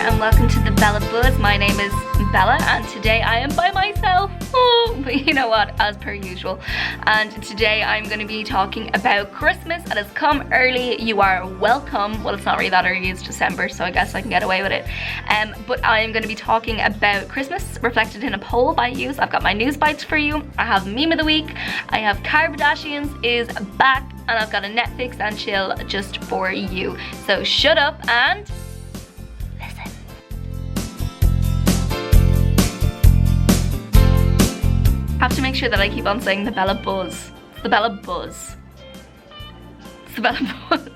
and welcome to the Bella Buzz. My name is Bella and today I am by myself. Oh, but you know what, as per usual. And today I'm going to be talking about Christmas. It has come early. You are welcome. Well, it's not really that early, it's December, so I guess I can get away with it. But I am going to be talking about Christmas reflected in a poll by you. I've got my Newsbites for you. I have Meme of the Week. I have Kardashians is back. And I've got a Netflix and chill just for you. So shut up and listen. Have to make sure that I keep on saying the Bella Buzz. The Bella Buzz. It's the Bella Buzz.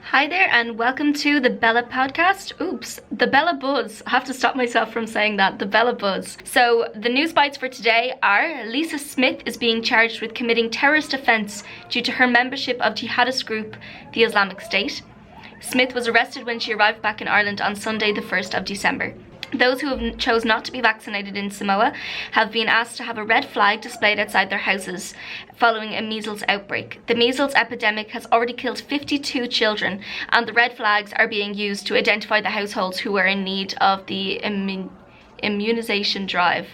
Hi there and welcome to the Bella podcast. Oops, the Bella Buzz. I have to stop myself from saying that, the Bella Buzz. So the news bites for today are Lisa Smith is being charged with committing terrorist offence due to her membership of jihadist group, the Islamic State. Smith was arrested when she arrived back in Ireland on Sunday the 1st of December. Those who have chose not to be vaccinated in Samoa have been asked to have a red flag displayed outside their houses following a measles outbreak. The measles epidemic has already killed 52 children, and the red flags are being used to identify the households who are in need of the immunization drive.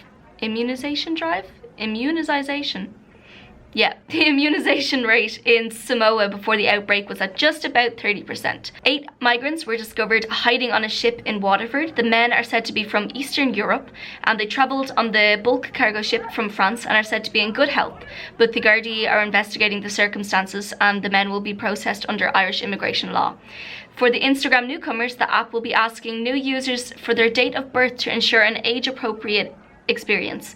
Yeah, the immunization rate in Samoa before the outbreak was at just about 30%. 8 migrants were discovered hiding on a ship in Waterford. The men are said to be from Eastern Europe and they travelled on the bulk cargo ship from France and are said to be in good health. But the Gardaí are investigating the circumstances and the men will be processed under Irish immigration law. For the Instagram newcomers, the app will be asking new users for their date of birth to ensure an age-appropriate experience.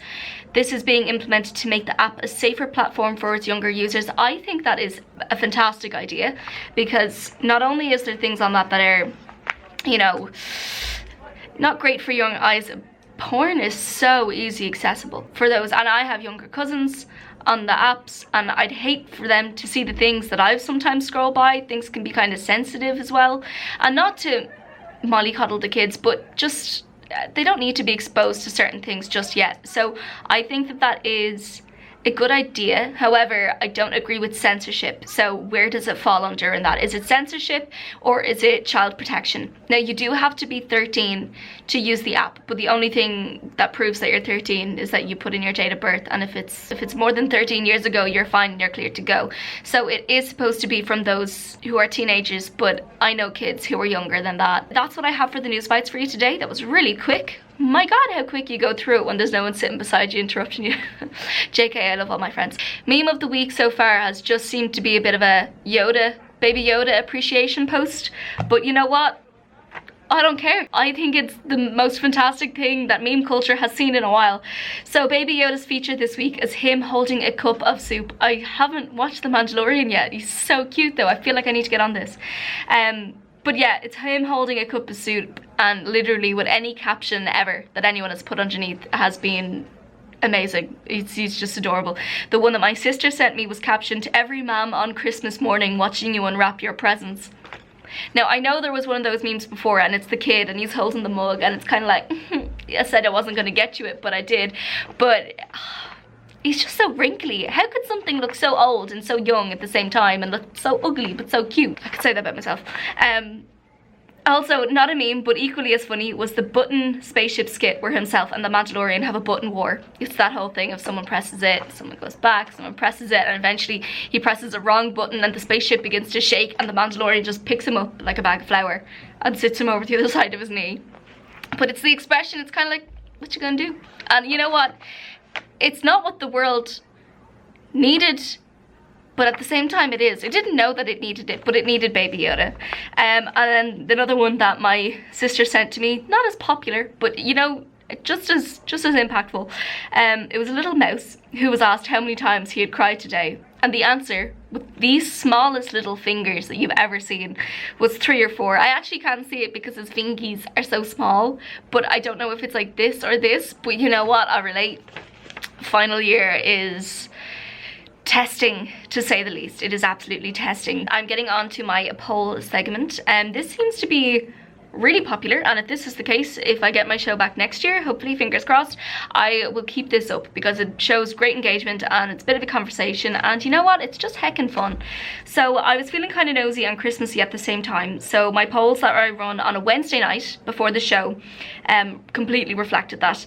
This is being implemented to make the app a safer platform for its younger users. I think that is a fantastic idea because not only is there things on that that are, you know, not great for young eyes, porn is so easy accessible for those, and I have younger cousins on the apps and I'd hate for them to see the things that I've sometimes scrolled by. Things can be kind of sensitive as well, and not to mollycoddle the kids, but just they don't need to be exposed to certain things just yet. So I think that that is a good idea. However, I don't agree with censorship. So where does it fall under in that? Is it censorship or is it child protection? Now you do have to be 13 to use the app, but the only thing that proves that you're 13 is that you put in your date of birth, and if it's more than 13 years ago, you're fine and you're cleared to go. So it is supposed to be from those who are teenagers, but I know kids who are younger than that. That's what I have for the news bites for you today. That was really quick. My god, how quick you go through it when there's no one sitting beside you interrupting you. JK, I love all my friends. Meme of the week so far has just seemed to be a bit of a Baby Yoda appreciation post, but you know what? I don't care. I think it's the most fantastic thing that meme culture has seen in a while. So Baby Yoda's feature this week is him holding a cup of soup. I haven't watched The Mandalorian yet. He's so cute though. I feel like I need to get on this. But yeah, it's him holding a cup of soup, and literally with any caption ever that anyone has put underneath has been amazing. He's just adorable. The one that my sister sent me was captioned, "Every mom on Christmas morning watching you unwrap your presents." Now I know there was one of those memes before and it's the kid and he's holding the mug and it's kind of like, I said I wasn't going to get you it, but I did. But he's just so wrinkly. How could something look so old and so young at the same time and look so ugly but so cute? I could say that about myself. Also, not a meme, but equally as funny was the button spaceship skit where himself and the Mandalorian have a button war. It's that whole thing of someone presses it, someone goes back, someone presses it, and eventually he presses a wrong button and the spaceship begins to shake and the Mandalorian just picks him up like a bag of flour and sits him over the other side of his knee. But it's the expression, it's kind of like, what you gonna do? And you know what? It's not what the world needed, but at the same time it is. It didn't know that it needed it, but it needed Baby Yoda. And then another one that my sister sent to me, not as popular, but you know, just as impactful. It was a little mouse who was asked how many times he had cried today. And the answer, with these smallest little fingers that you've ever seen, was 3 or 4. I actually can't see it because his fingies are so small, but I don't know if it's like this or this, but you know what, I relate. Final year is testing, to say the least. It is absolutely testing. I'm getting on to my poll segment, and this seems to be really popular, and if this is the case, if I get my show back next year, hopefully, fingers crossed, I will keep this up because it shows great engagement and it's a bit of a conversation, and you know what, it's just heckin' fun. So I was feeling kind of nosy and Christmassy at the same time, so my polls that I run on a Wednesday night before the show completely reflected that.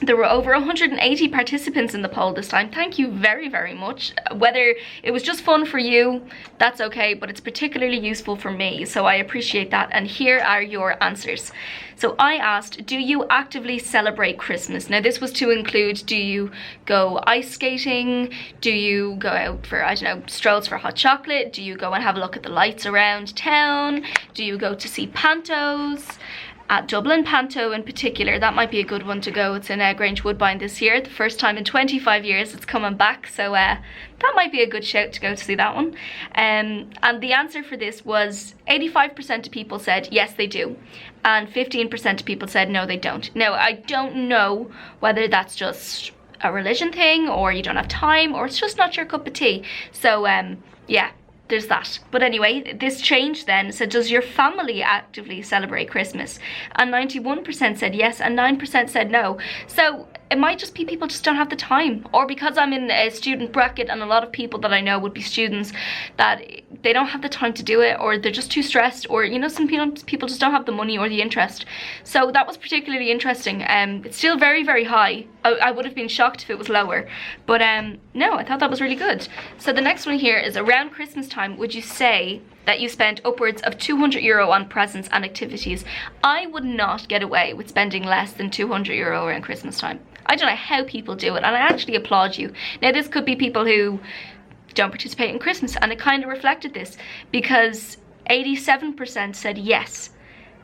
There were over 180 participants in the poll this time. Thank you very, very much. Whether it was just fun for you, that's okay, but it's particularly useful for me, so I appreciate that. And here are your answers. So I asked, do you actively celebrate Christmas? Now this was to include, do you go ice skating? Do you go out for, I don't know, strolls for hot chocolate? Do you go and have a look at the lights around town? Do you go to see pantos? At Dublin Panto in particular, that might be a good one to go. It's in Grange Woodbine this year, the first time in 25 years it's coming back, so that might be a good shout to go to see that one. And the answer for this was 85% of people said yes they do, and 15% of people said no they don't. Now I don't know whether that's just a religion thing, or you don't have time, or it's just not your cup of tea. So yeah, there's that. But anyway, this changed then. So does your family actively celebrate Christmas? And 91% said yes and 9% said no. So it might just be people just don't have the time, or because I'm in a student bracket and a lot of people that I know would be students, that they don't have the time to do it, or they're just too stressed, or you know, some people just don't have the money or the interest. So that was particularly interesting. It's still very, very high. I would have been shocked if it was lower, but no, I thought that was really good. So the next one here is, around Christmas time, would you say that you spent upwards of €200 on presents and activities? I would not get away with spending less than €200 around Christmas time. I don't know how people do it, and I actually applaud you. Now this could be people who don't participate in Christmas, and it kind of reflected this, because 87% said yes,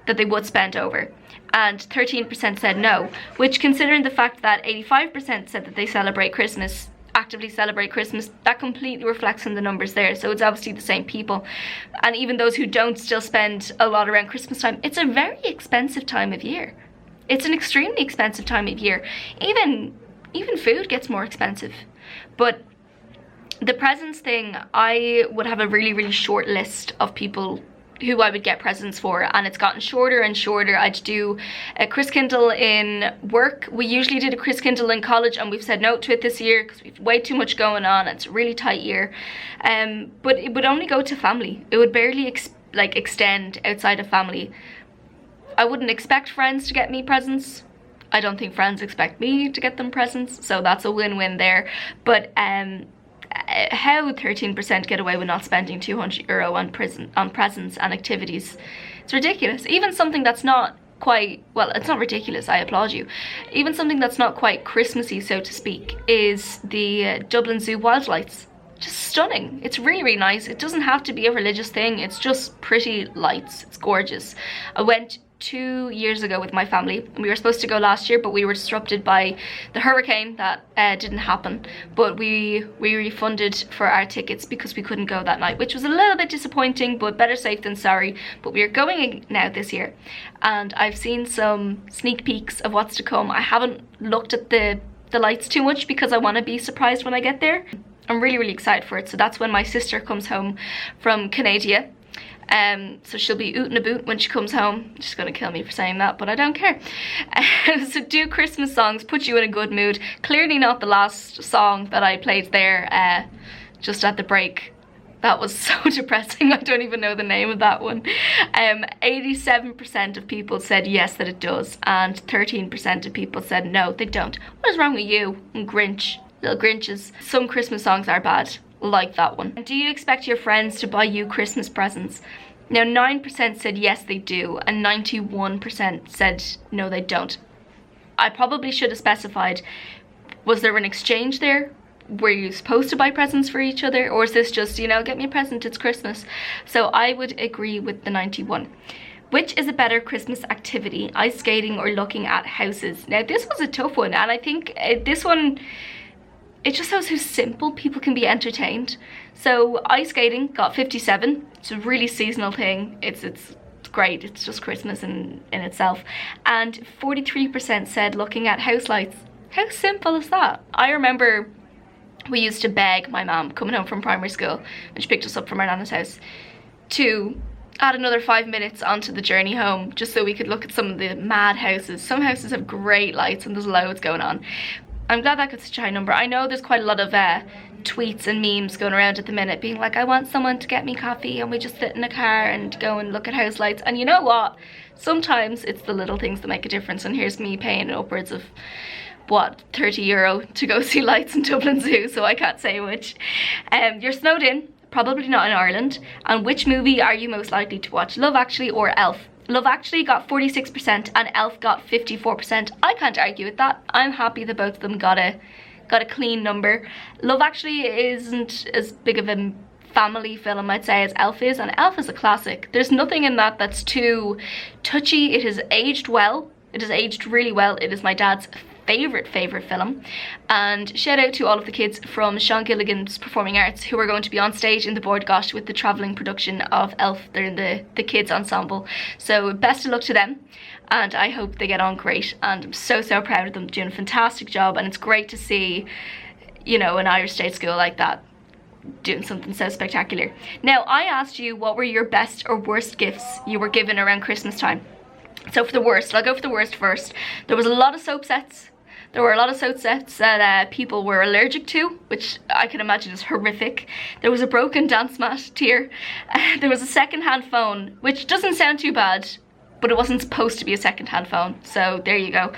that they would spend over, and 13% said no, which, considering the fact that 85% said that they celebrate Christmas, actively celebrate Christmas, that completely reflects in the numbers there. So it's obviously the same people, and even those who don't still spend a lot around Christmas time. It's a very expensive time of year. It's an extremely expensive time of year. Even food gets more expensive. But the presents thing, I would have a really, really short list of people who I would get presents for, and it's gotten shorter and shorter. I'd do a Christkindle in work. We usually did a Christkindle in college, and we've said no to it this year because we've way too much going on. It's a really tight year. But it would only go to family. It would barely extend outside of family. I wouldn't expect friends to get me presents. I don't think friends expect me to get them presents, so that's a win-win there. But how 13% get away with not spending €200 on presents and activities? It's ridiculous. Even something that's not quite, well, it's not ridiculous, I applaud you. Even something that's not quite Christmassy, so to speak, is the Dublin Zoo wild lights. Just stunning. It's really, really nice. It doesn't have to be a religious thing. It's just pretty lights. It's gorgeous. I went 2 years ago with my family, and we were supposed to go last year, but we were disrupted by the hurricane. That didn't happen, but we refunded for our tickets because we couldn't go that night, which was a little bit disappointing, but better safe than sorry. But we are going now this year, and I've seen some sneak peeks of what's to come. I haven't looked at the lights too much because I want to be surprised when I get there. I'm really, really excited for it. So that's when my sister comes home from Canada. So she'll be ootin' a boot when she comes home. She's gonna kill me for saying that, but I don't care. So do Christmas songs put you in a good mood? Clearly not the last song that I played there just at the break. That was so depressing. I don't even know the name of that one. 87% of people said yes, that it does, and 13% of people said no, they don't. What is wrong with you, Grinch? Little Grinches. Some Christmas songs are bad, like that one. Do you expect your friends to buy you Christmas presents? Now 9% said yes they do, and 91% said no they don't. I probably should have specified, was there an exchange there? Were you supposed to buy presents for each other, or is this just, you know, get me a present, it's Christmas? So I would agree with the 91. Which is a better Christmas activity, ice skating or looking at houses? Now this was a tough one, and I think this one, it just shows how simple people can be entertained. So ice skating got 57. It's a really seasonal thing. It's great. It's just Christmas in itself. And 43% said looking at house lights. How simple is that? I remember we used to beg my mom coming home from primary school when she picked us up from our nana's house to add another 5 minutes onto the journey home just so we could look at some of the mad houses. Some houses have great lights and there's loads going on. I'm glad that got such a high number. I know there's quite a lot of tweets and memes going around at the minute being like, I want someone to get me coffee and we just sit in a car and go and look at house lights. And you know what? Sometimes it's the little things that make a difference, and here's me paying upwards of, what, €30 to go see lights in Dublin Zoo, so I can't say which. You're snowed in, probably not in Ireland. And which movie are you most likely to watch, Love Actually or Elf? Love Actually got 46% and Elf got 54%. I can't argue with that. I'm happy that both of them got a clean number. Love Actually isn't as big of a family film, I'd say, as Elf is, and Elf is a classic. There's nothing in that that's too touchy. It has aged well. It has aged really well. It is my dad's favourite film, and shout out to all of the kids from Sean Gilligan's Performing Arts who are going to be on stage in the Board Gosh with the travelling production of Elf. They're in the kids ensemble, so best of luck to them, and I hope they get on great, and I'm so proud of them, doing a fantastic job. And it's great to see, you know, an Irish state school like that doing something so spectacular. Now, I asked you what were your best or worst gifts you were given around Christmas time. So for the worst, I'll go for the worst first. There was a lot of soap sets. There were a lot of soap sets that people were allergic to, which I can imagine is horrific. There was a broken dance mat tier. There was a second-hand phone, which doesn't sound too bad, but it wasn't supposed to be a second-hand phone, so there you go.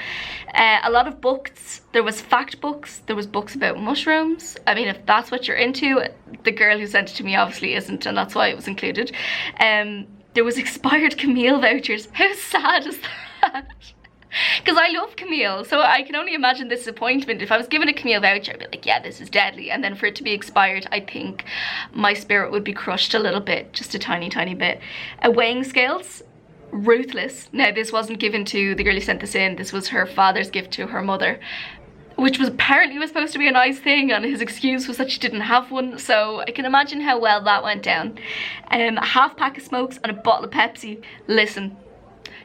A lot of books. There was fact books. There was books about mushrooms. I mean, if that's what you're into, the girl who sent it to me obviously isn't, and that's why it was included. There was expired Camille vouchers. How sad is that? Because I love Camille, so I can only imagine the disappointment. If I was given a Camille voucher, I'd be like, yeah, this is deadly. And then for it to be expired, I think my spirit would be crushed a little bit, just a tiny bit. Weighing scales, ruthless. Now, this wasn't given to the girl who sent this in. This was her father's gift to her mother, which was apparently was supposed to be a nice thing, and his excuse was that she didn't have one, so I can imagine how well that went down. A half pack of smokes and a bottle of Pepsi. Listen,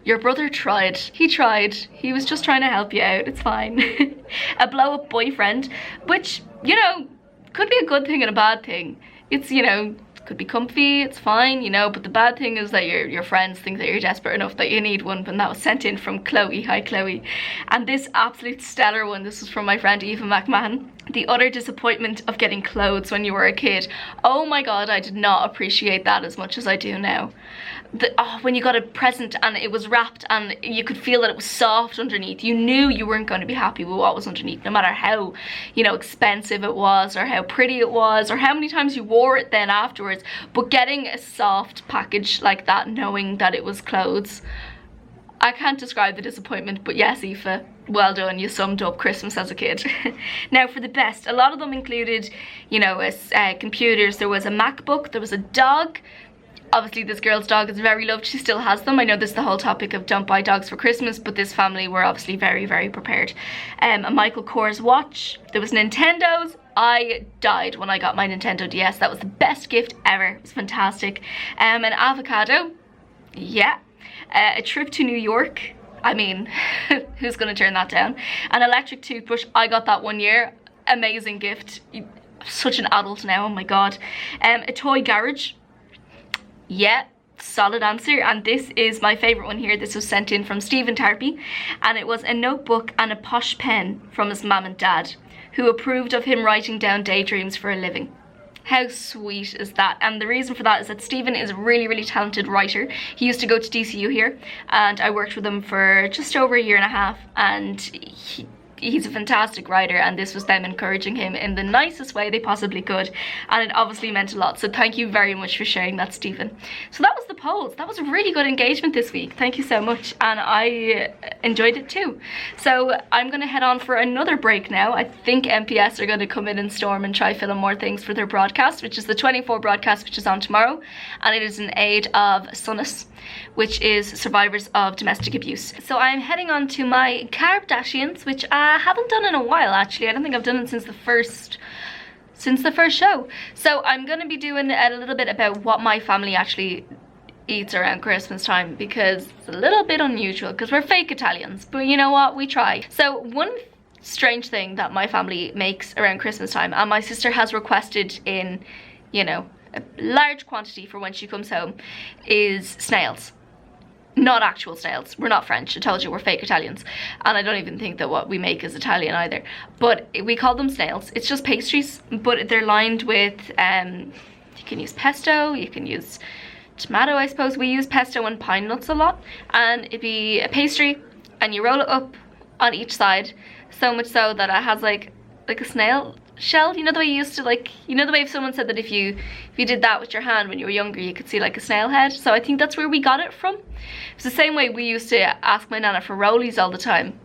your brother tried. He tried. He was just trying to help you out. It's fine. A blow-up boyfriend, which, you know, could be a good thing and a bad thing. It's, you know, could be comfy, it's fine, you know, but the bad thing is that your friends think that you're desperate enough that you need one. But that was sent in from Chloe. Hi, Chloe. And this absolute stellar one, this was from my friend Eva McMahon. The utter disappointment of getting clothes when you were a kid. Oh my god, I did not appreciate that as much as I do now. When you got a present and it was wrapped and you could feel that it was soft underneath, you knew you weren't going to be happy with what was underneath, no matter how, you know, expensive it was or how pretty it was or how many times you wore it then afterwards. But getting a soft package like that, knowing that it was clothes, I can't describe the disappointment. But yes, Aoife, well done, you summed up Christmas as a kid. Now for the best, a lot of them included, you know, computers. There was a MacBook, there was a dog. Obviously this girl's dog is very loved, she still has them. I know this is the whole topic of don't buy dogs for Christmas, but this family were obviously very prepared. A Michael Kors watch. There was Nintendos. I died when I got my Nintendo DS. That was the best gift ever. It was fantastic. An avocado. Yeah. A trip to New York. I mean, who's gonna turn that down? An electric toothbrush. I got that one year. Amazing gift. Such an adult now, oh my god. A toy garage. Yeah, solid answer. And this is my favourite one here. This was sent in from Stephen Tarpey, and it was a notebook and a posh pen from his mum and dad, who approved of him writing down daydreams for a living. How sweet is that? And the reason for that is that Stephen is a really talented writer. He used to go to DCU here, and I worked with him for just over a year and a half, and he's a fantastic writer, and this was them encouraging him in the nicest way they possibly could, and it obviously meant a lot. So thank you very much for sharing that, Stephen. So that was the polls. That was a really good engagement this week. Thank you so much, and I enjoyed it too. So I'm gonna head on for another break now. I think MPS are going to come in and storm and try film more things for their broadcast, which is the 24 broadcast, which is on tomorrow, and it is in aid of SONUS, which is survivors of domestic abuse. So I'm heading on to my Kardashians, which I haven't done in a while actually. I don't think I've done it since the first show. So I'm going to be doing a little bit about what my family actually eats around Christmas time, because it's a little bit unusual because we're fake Italians, but you know what, we try. So one strange thing that my family makes around Christmas time, and my sister has requested in, you know, a large quantity for when she comes home, is snails. Not actual snails. We're not French. I told you we're fake Italians. And I don't even think that what we make is Italian either. But we call them snails. It's just pastries, but they're lined with, you can use pesto, you can use tomato, I suppose. We use pesto and pine nuts a lot. And it'd be a pastry, and you roll it up on each side, so much so that it has like a snail shell. You know the way you used to, like, you know the way if someone said that if you did that with your hand when you were younger, you could see like a snail head. So I think that's where we got it from. It's the same way we used to ask my nana for rollies all the time,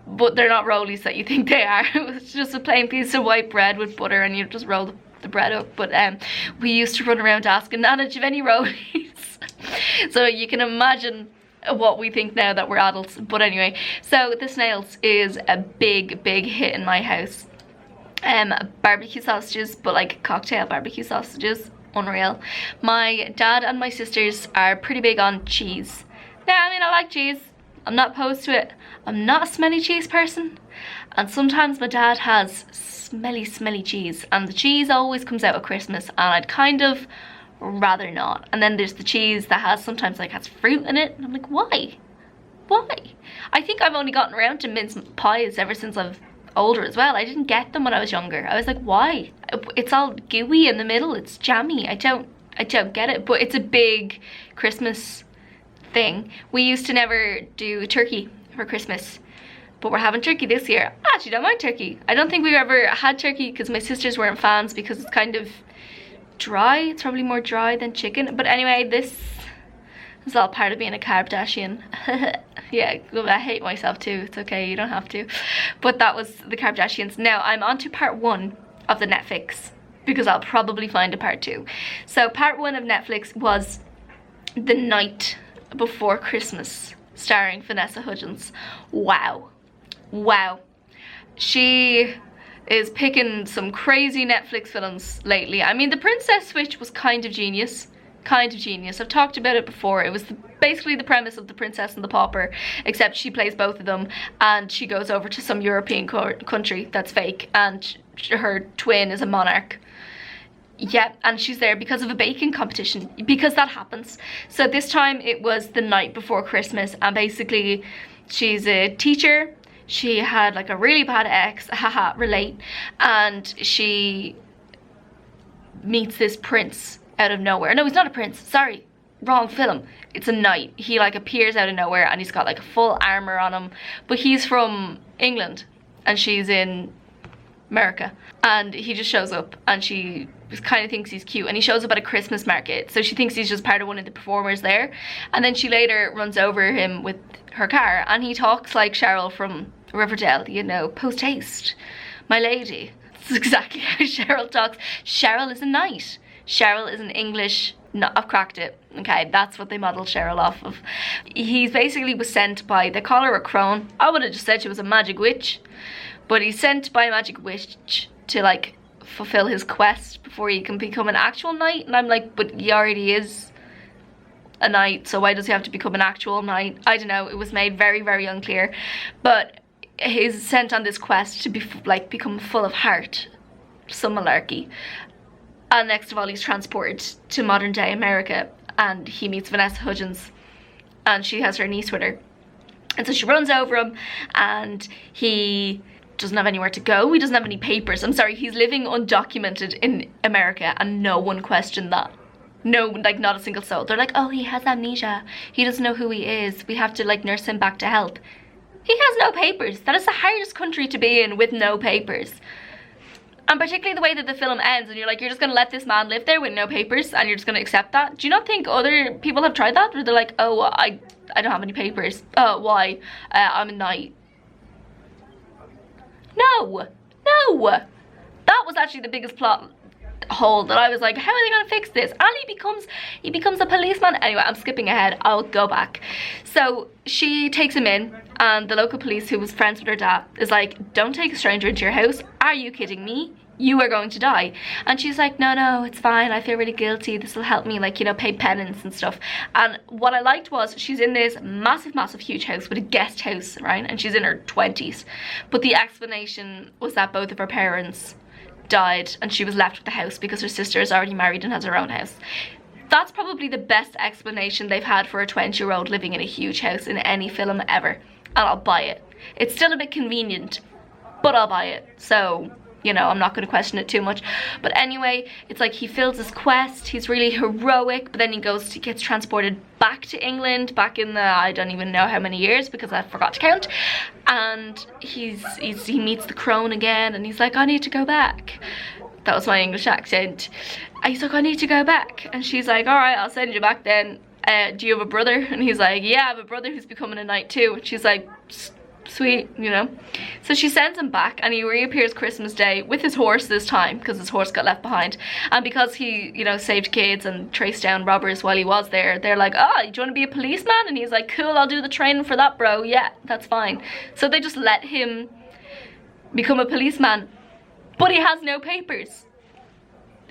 but they're not rollies that you think they are. It was just a plain piece of white bread with butter, and you just roll the bread up. But we used to run around asking, Nana, do you have any rollies? So you can imagine what we think now that we're adults. But anyway, so the snails is a big hit in my house. Barbecue sausages, but like cocktail barbecue sausages, unreal. My dad and my sisters are pretty big on cheese. Now, I mean, I like cheese, I'm not opposed to it. I'm not a smelly cheese person, and sometimes my dad has smelly cheese, and the cheese always comes out at Christmas, and I'd kind of rather not. And then there's the cheese that has sometimes like has fruit in it, and I'm like, why? I think I've only gotten around to mince pies ever since I've older as well. I didn't get them when I was younger. I was like, why? It's all gooey in the middle, it's jammy. I don't get it. But it's a big Christmas thing. We used to never do turkey for Christmas, but we're having turkey this year. I actually don't mind turkey. I don't think we've ever had turkey because my sisters weren't fans because it's kind of dry. It's probably more dry than chicken. But anyway, this is all part of being a Kardashian. Yeah, I hate myself too. It's okay, you don't have to. But that was the Kardashians. Now I'm on to part 1 of the Netflix, because I'll probably find a part 2. So part 1 of Netflix was The Night Before Christmas, starring Vanessa Hudgens. Wow. She is picking some crazy Netflix films lately. I mean, The Princess Switch was kind of genius. I've talked about it before. It was basically the premise of The Princess and the Pauper, except she plays both of them, and she goes over to some European country that's fake, and her twin is a monarch. Yeah, and she's there because of a baking competition, because that happens. So this time it was the night before Christmas, and basically she's a teacher. She had like a really bad ex, haha, relate, and she meets this prince out of nowhere. No, he's not a prince, sorry, wrong film. It's a knight. He like appears out of nowhere, and he's got like a full armor on him, but he's from England and she's in America, and he just shows up, and she just kind of thinks he's cute, and he shows up at a Christmas market, so she thinks he's just part of one of the performers there, and then she later runs over him with her car, and he talks like Cheryl from Riverdale, you know, post haste, my lady. That's exactly how Cheryl talks. Cheryl is a knight. Cheryl is an English, no, I've cracked it, okay, that's what they modelled Cheryl off of. He basically was sent by, they call her a crone. I would have just said she was a magic witch, but he's sent by a magic witch to like fulfill his quest before he can become an actual knight. And I'm like, but he already is a knight, so why does he have to become an actual knight? I don't know, it was made very unclear, but he's sent on this quest to be like become full of heart, some malarkey. And next of all, he's transported to modern day America, and he meets Vanessa Hudgens, and she has her niece with her. And so she runs over him, and he doesn't have anywhere to go. He doesn't have any papers. I'm sorry, he's living undocumented in America, and no one questioned that. No, like not a single soul. They're like, oh, he has amnesia. He doesn't know who he is. We have to like nurse him back to health. He has no papers. That is the hardest country to be in with no papers. And particularly the way that the film ends, and you're like, you're just going to let this man live there with no papers, and you're just going to accept that? Do you not think other people have tried that? Where they're like, oh, I don't have any papers. Oh, why? I'm a knight. No. That was actually the biggest plot hole that I was like, how are they going to fix this? And he becomes a policeman. Anyway, I'm skipping ahead. I'll go back. So she takes him in, and the local police, who was friends with her dad, is like, don't take a stranger into your house. Are you kidding me? You are going to die. And she's like, no, it's fine. I feel really guilty. This will help me, like, you know, pay penance and stuff. And what I liked was she's in this massive huge house with a guest house, right? And she's in her 20s. But the explanation was that both of her parents died and she was left with the house because her sister is already married and has her own house. That's probably the best explanation they've had for a 20-year-old living in a huge house in any film ever. And I'll buy it. It's still a bit convenient, but I'll buy it. So, you know, I'm not going to question it too much. But anyway, it's like he fills his quest. He's really heroic, but then he gets transported back to England, back in the, I don't even know how many years because I forgot to count. And he meets the crone again, and he's like, I need to go back. That was my English accent. And he's like, I need to go back. And she's like, all right, I'll send you back then. Do you have a brother? And he's like, yeah, I have a brother who's becoming a knight too. And she's like, sweet, you know. So she sends him back, and he reappears Christmas Day with his horse this time because his horse got left behind. And because he, you know, saved kids and traced down robbers while he was there, they're like, oh, do you want to be a policeman? And he's like, cool, I'll do the training for that, bro. Yeah, that's fine. So they just let him become a policeman, but he has no papers.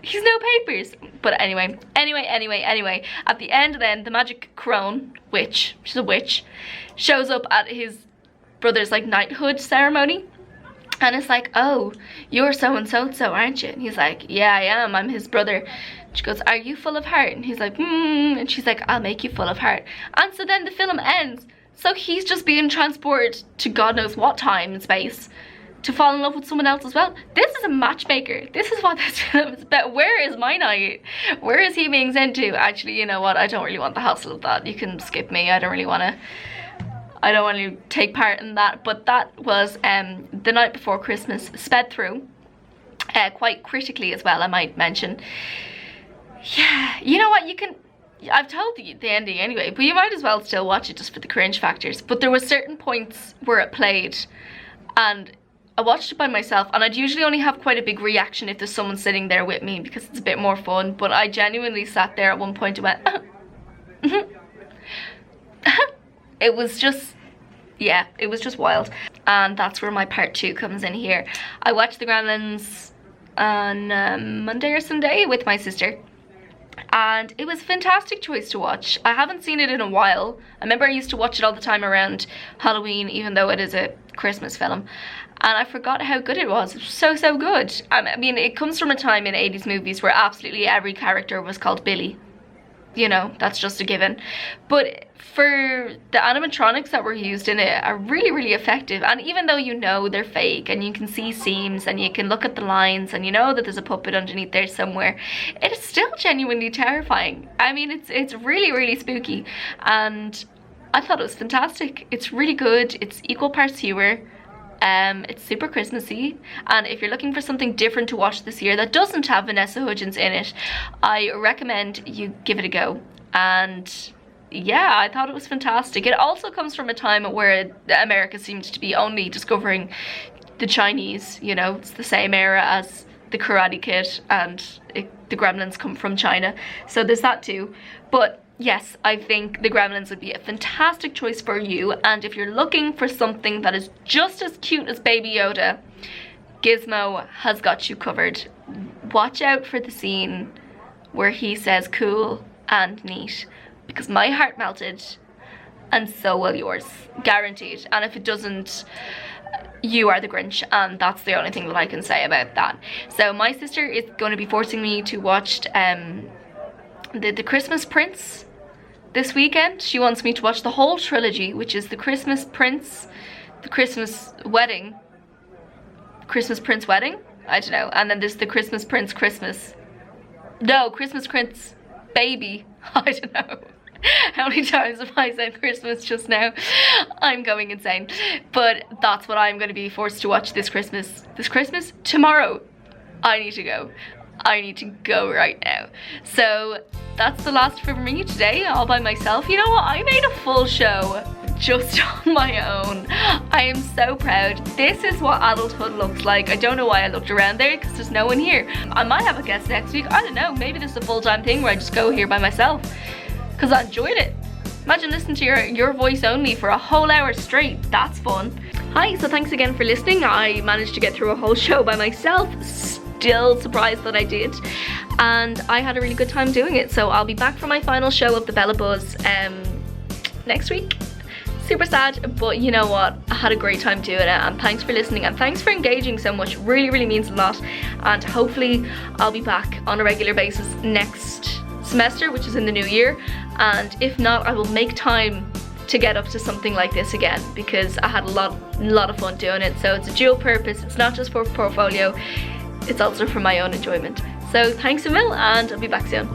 He's no papers. But anyway, at the end then, the magic crone, witch, she's a witch, shows up at his brother's like knighthood ceremony, and it's like, oh, you're so and so, aren't you? And he's like, yeah, I am, I'm his brother. She goes, are you full of heart? And he's like, and she's like, I'll make you full of heart. And so then the film ends, so he's just being transported to God knows what time and space to fall in love with someone else as well. This is a matchmaker. This is what this film is about. Where is my knight? Where is he being sent to? Actually, you know what, I don't really want the hassle of that. You can skip me. I don't want to take part in that. But that was The Night Before Christmas, sped through quite critically as well, I might mention. Yeah, you know what, you can, I've told the ending anyway, but you might as well still watch it just for the cringe factors. But there were certain points where it played, and I watched it by myself, and I'd usually only have quite a big reaction if there's someone sitting there with me because it's a bit more fun. But I genuinely sat there at one point and went, it was just, yeah, it was just wild. And that's where my part 2 comes in here. I watched the Gremlins on Monday or Sunday with my sister, and it was a fantastic choice to watch. I haven't seen it in a while. I remember I used to watch it all the time around Halloween, even though it is a Christmas film, and I forgot how good it was. It was so good. I mean, it comes from a time in 80s movies where absolutely every character was called Billy. You know, that's just a given. But for the animatronics that were used in it are really effective. And even though you know they're fake and you can see seams and you can look at the lines and you know that there's a puppet underneath there somewhere, it is still genuinely terrifying. I mean, it's really spooky, and I thought it was fantastic. It's really good. It's equal parts humor. It's super Christmassy, and if you're looking for something different to watch this year that doesn't have Vanessa Hudgens in it, I recommend you give it a go. And yeah, I thought it was fantastic. It also comes from a time where America seemed to be only discovering the Chinese, you know, it's the same era as the Karate Kid, and the Gremlins come from China, so there's that too. But yes, I think the Gremlins would be a fantastic choice for you, and if you're looking for something that is just as cute as Baby Yoda, Gizmo has got you covered. Watch out for the scene where he says cool and neat, because my heart melted, and so will yours, guaranteed. And if it doesn't, you are the Grinch, and that's the only thing that I can say about that. So my sister is going to be forcing me to watch the Christmas Prince this weekend. She wants me to watch the whole trilogy, which is the Christmas Prince, the Christmas Wedding, Christmas Prince Wedding, I don't know, and then there's the Christmas Prince Christmas Baby, I don't know. How many times have I said Christmas just now? I'm going insane. But that's what I'm going to be forced to watch this Christmas. Tomorrow. I need to go. I need to go right now. So that's the last for me today, all by myself. You know what? I made a full show just on my own. I am so proud. This is what adulthood looks like. I don't know why I looked around there because there's no one here. I might have a guest next week. I don't know. Maybe this is a full-time thing where I just go here by myself because I enjoyed it. Imagine listening to your voice only for a whole hour straight. That's fun. Hi, so thanks again for listening. I managed to get through a whole show by myself. Still surprised that I did, and I had a really good time doing it. So I'll be back for my final show of the Bella Buzz next week. super sad, but you know what, I had a great time doing it, and thanks for listening and thanks for engaging so much. Really means a lot, and hopefully I'll be back on a regular basis next semester, which is in the new year, and if not, I will make time to get up to something like this again, because I had a lot of fun doing it. So it's a dual purpose, it's not just for portfolio, it's also for my own enjoyment. So thanks a mil, and I'll be back soon.